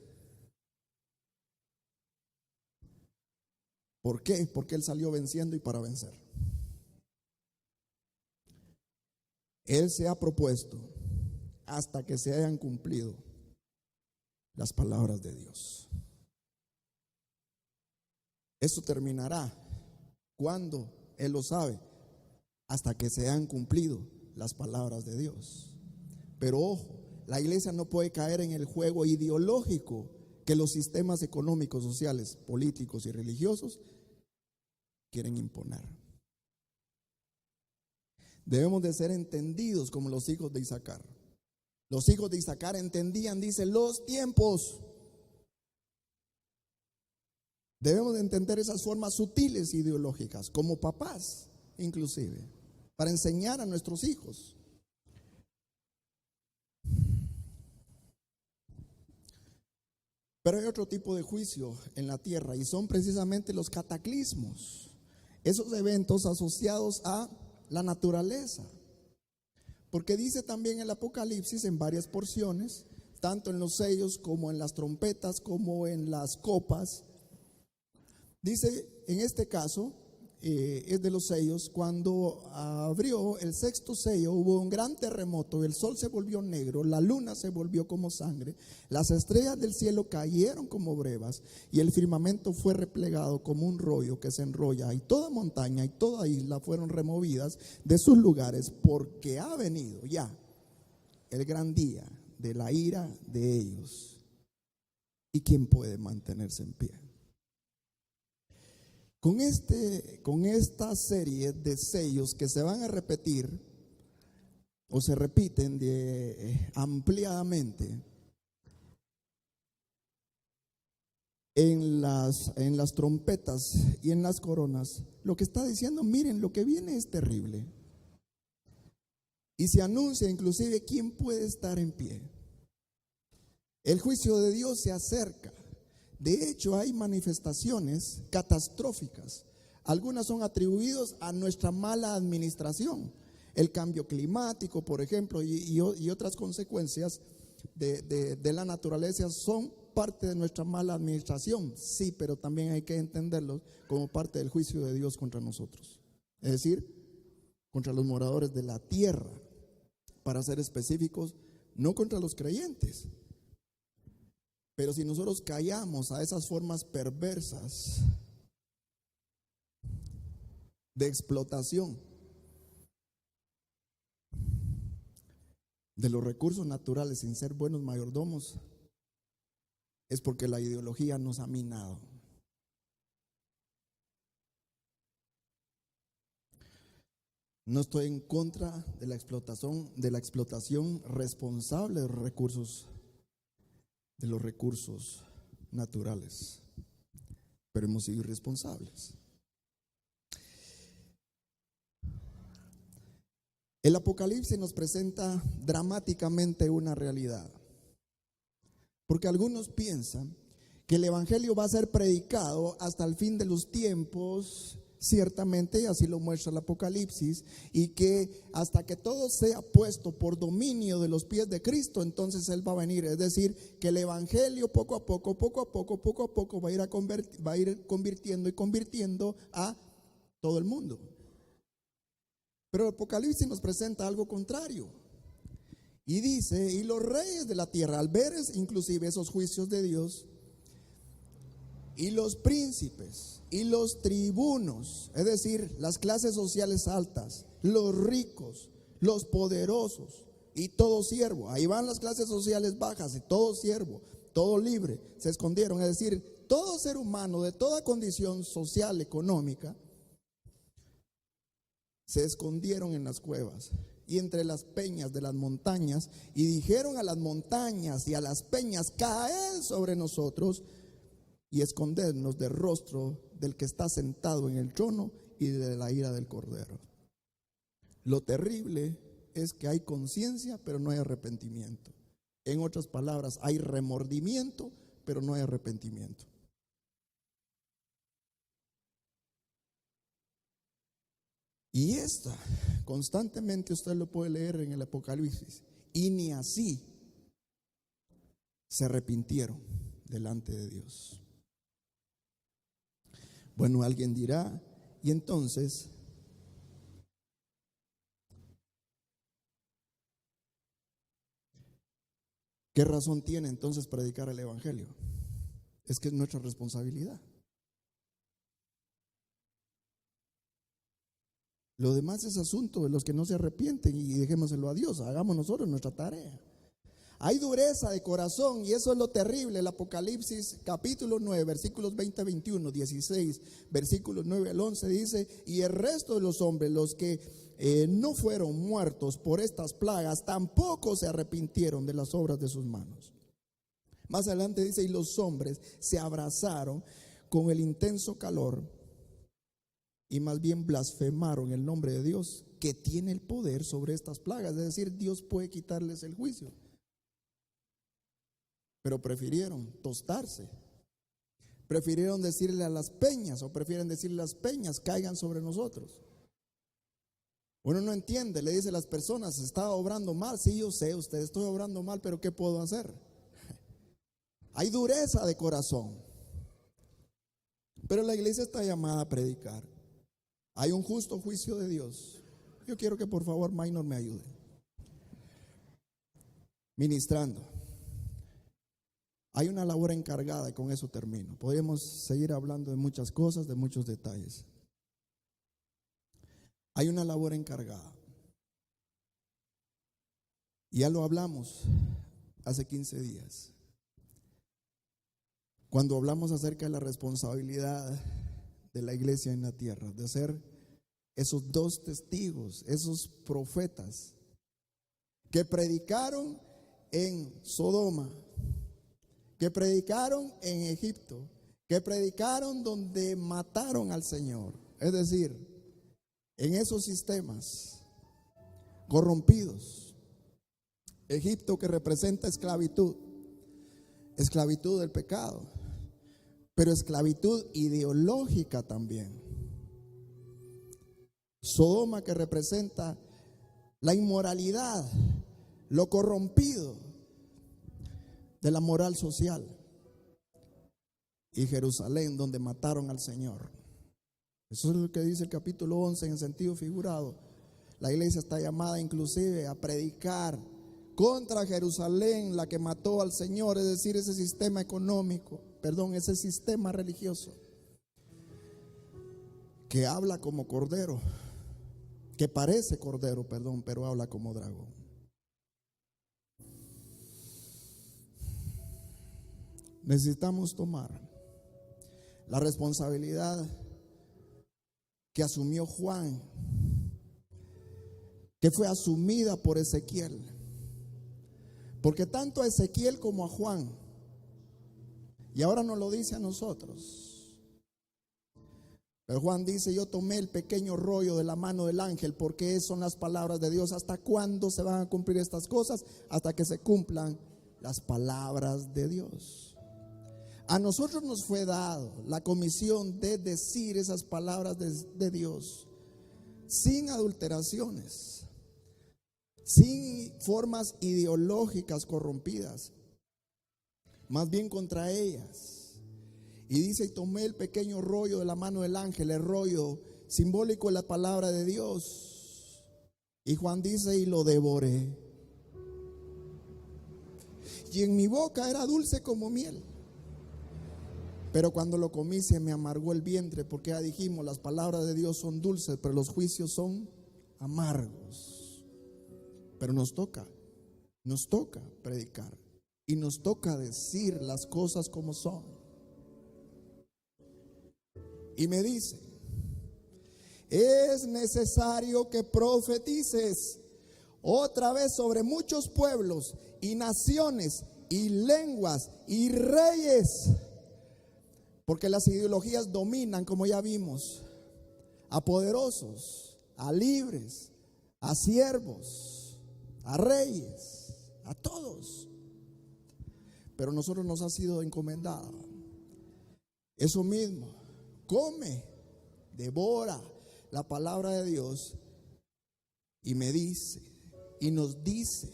S1: ¿Por qué? Porque Él salió venciendo y para vencer. Él se ha propuesto hasta que se hayan cumplido las palabras de Dios. Eso terminará cuando Él lo sabe, hasta que se han cumplido las palabras de Dios. Pero ojo, la iglesia no puede caer en el juego ideológico que los sistemas económicos, sociales, políticos y religiosos quieren imponer. Debemos de ser entendidos como los hijos de Isaacar. Los hijos de Isaacar entendían, dice, los tiempos. Debemos de entender esas formas sutiles ideológicas, como papás inclusive, para enseñar a nuestros hijos. Pero hay otro tipo de juicio en la tierra, y son precisamente los cataclismos, esos eventos asociados a la naturaleza. Porque dice también el Apocalipsis en varias porciones, tanto en los sellos como en las trompetas, como en las copas. Dice, en este caso, es de los sellos: cuando abrió el sexto sello hubo un gran terremoto, el sol se volvió negro, la luna se volvió como sangre, las estrellas del cielo cayeron como brevas y el firmamento fue replegado como un rollo que se enrolla, y toda montaña y toda isla fueron removidas de sus lugares, porque ha venido ya el gran día de la ira de ellos. ¿Y quién puede mantenerse en pie? Con esta serie de sellos que se van a repetir o se repiten ampliadamente en las trompetas y en las coronas, lo que está diciendo: miren, lo que viene es terrible. Y se anuncia inclusive quién puede estar en pie. El juicio de Dios se acerca. De hecho, hay manifestaciones catastróficas. Algunas son atribuidas a nuestra mala administración. El cambio climático, por ejemplo, y otras consecuencias de la naturaleza son parte de nuestra mala administración. Sí, pero también hay que entenderlo como parte del juicio de Dios contra nosotros. Es decir, contra los moradores de la tierra. Para ser específicos, no contra los creyentes. Pero si nosotros callamos a esas formas perversas de explotación, de los recursos naturales sin ser buenos mayordomos, es porque la ideología nos ha minado. No estoy en contra de la explotación responsable de los recursos naturales, pero hemos sido irresponsables. El Apocalipsis nos presenta dramáticamente una realidad, porque algunos piensan que el Evangelio va a ser predicado hasta el fin de los tiempos, ciertamente, así lo muestra el Apocalipsis, y que hasta que todo sea puesto por dominio de los pies de Cristo, entonces Él va a venir. Es decir, que el Evangelio poco a poco va a ir convirtiendo a todo el mundo. Pero el Apocalipsis nos presenta algo contrario. Y dice, y los reyes de la tierra, al ver inclusive esos juicios de Dios, y los príncipes y los tribunos, es decir, las clases sociales altas, los ricos, los poderosos y todo siervo, ahí van las clases sociales bajas y todo siervo, todo libre, se escondieron. Es decir, todo ser humano de toda condición social, económica, se escondieron en las cuevas y entre las peñas de las montañas, y dijeron a las montañas y a las peñas: caed sobre nosotros y escondernos del rostro del que está sentado en el trono y de la ira del Cordero. Lo terrible es que hay conciencia, pero no hay arrepentimiento. En otras palabras, hay remordimiento, pero no hay arrepentimiento. Y esta, constantemente usted lo puede leer en el Apocalipsis, y ni así se arrepintieron delante de Dios. Bueno, alguien dirá, y entonces, ¿qué razón tiene entonces predicar el Evangelio? Es que es nuestra responsabilidad. Lo demás es asunto de los que no se arrepienten, y dejémoselo a Dios, hagamos nosotros nuestra tarea. Hay dureza de corazón, y eso es lo terrible. El Apocalipsis capítulo 9, versículos 20 a 21, 16, versículos 9 al 11 dice: y el resto de los hombres, los que no fueron muertos por estas plagas, tampoco se arrepintieron de las obras de sus manos. Más adelante dice: y los hombres se abrazaron con el intenso calor, y más bien blasfemaron el nombre de Dios, que tiene el poder sobre estas plagas. Es decir, Dios puede quitarles el juicio. Pero prefirieron tostarse, prefirieron decirle a las peñas, o prefieren decirle a las peñas: caigan sobre nosotros. Uno no entiende, le dice a las personas: ¿está obrando mal? Sí, yo sé, usted, estoy obrando mal, pero ¿qué puedo hacer? Hay dureza de corazón. Pero la iglesia está llamada a predicar. Hay un justo juicio de Dios. Yo quiero que por favor Minor me ayude ministrando. Hay una labor encargada, y con eso termino. Podríamos seguir hablando de muchas cosas, de muchos detalles. Hay una labor encargada. Ya lo hablamos hace 15 días, cuando hablamos acerca de la responsabilidad de la iglesia en la tierra, de ser esos dos testigos, esos profetas que predicaron en Sodoma, que predicaron en Egipto, que predicaron donde mataron al Señor. Es decir, en esos sistemas corrompidos. Egipto, que representa esclavitud, esclavitud del pecado, pero esclavitud ideológica también. Sodoma, que representa la inmoralidad, lo corrompido de la moral social, y Jerusalén, donde mataron al Señor. Eso es lo que dice el capítulo 11 en sentido figurado. La iglesia está llamada inclusive a predicar contra Jerusalén, la que mató al Señor, es decir, ese sistema económico, ese sistema religioso que habla como cordero, que parece cordero, pero habla como dragón. necesitamos tomar la responsabilidad que asumió Juan, que fue asumida por Ezequiel. Porque tanto a Ezequiel como a Juan, y ahora nos lo dice a nosotros, pero Juan dice: yo tomé el pequeño rollo de la mano del ángel, porque son las palabras de Dios. ¿Hasta cuándo se van a cumplir estas cosas? Hasta que se cumplan las palabras de Dios. A nosotros nos fue dado la comisión de decir esas palabras de Dios sin adulteraciones, sin formas ideológicas corrompidas, más bien contra ellas. Y dice: y tomé el pequeño rollo de la mano del ángel, el rollo simbólico de la palabra de Dios. Y Juan dice: y lo devoré. Y en mi boca era dulce como miel, pero cuando lo comí se me amargó el vientre, porque ya dijimos, las palabras de Dios son dulces, pero los juicios son amargos. Pero nos toca predicar y nos toca decir las cosas como son. Y me dice: es necesario que profetices otra vez sobre muchos pueblos y naciones y lenguas y reyes, porque las ideologías dominan, como ya vimos, a poderosos, a libres, a siervos, a reyes, a todos. Pero a nosotros nos ha sido encomendado eso mismo: come, devora la palabra de Dios. Y me dice, y nos dice: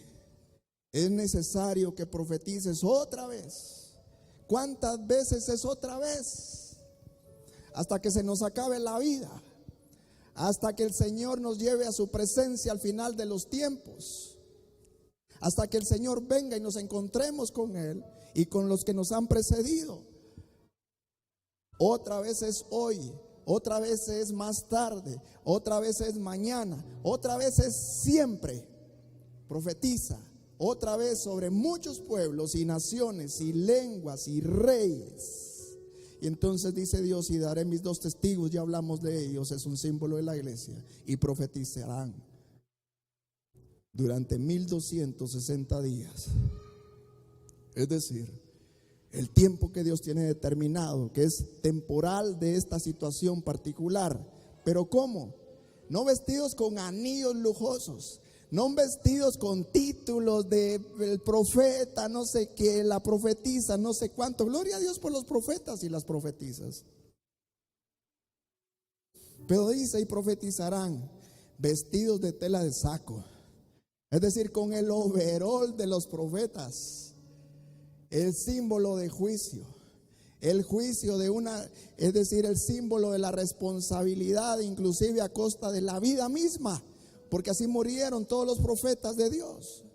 S1: es necesario que profetices otra vez. ¿Cuántas veces es otra vez? Hasta que se nos acabe la vida, hasta que el Señor nos lleve a su presencia al final de los tiempos, hasta que el Señor venga y nos encontremos con Él y con los que nos han precedido. Otra vez es hoy, otra vez es más tarde, otra vez es mañana, otra vez es siempre. Profetiza otra vez sobre muchos pueblos y naciones y lenguas y reyes. Y entonces dice Dios: y daré mis 2 testigos. Ya hablamos de ellos, es un símbolo de la iglesia. Y profetizarán durante 1260 días. Es decir, el tiempo que Dios tiene determinado, que es temporal de esta situación particular. Pero ¿cómo? No vestidos con anillos lujosos, no vestidos con títulos de el profeta, no sé qué, la profetisa, no sé cuánto. Gloria a Dios por los profetas y las profetisas. Pero dice: y profetizarán vestidos de tela de saco. Es decir, con el overol de los profetas, el símbolo de juicio, el juicio de es decir, el símbolo de la responsabilidad, inclusive a costa de la vida misma, porque así murieron todos los profetas de Dios.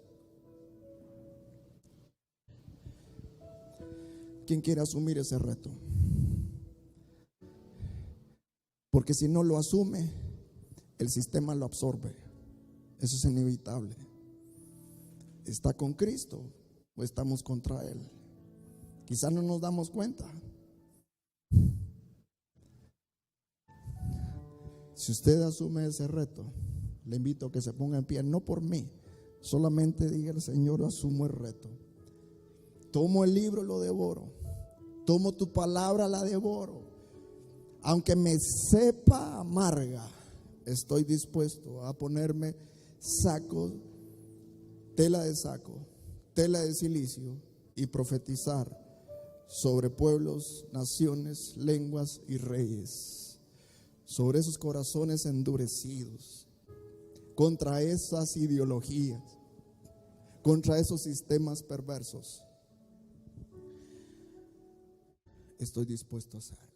S1: ¿Quién quiere asumir ese reto? Porque si no lo asume, el sistema lo absorbe. Eso es inevitable. ¿Está con Cristo o estamos contra Él? Quizás no nos damos cuenta. Si usted asume ese reto, le invito a que se ponga en pie, no por mí, solamente diga: el Señor, asumo el reto. Tomo el libro, lo devoro. Tomo tu palabra, la devoro. Aunque me sepa amarga, estoy dispuesto a ponerme saco, tela de saco, tela de cilicio, y profetizar sobre pueblos, naciones, lenguas y reyes, sobre esos corazones endurecidos, contra esas ideologías, contra esos sistemas perversos. Estoy dispuesto a hacerlo.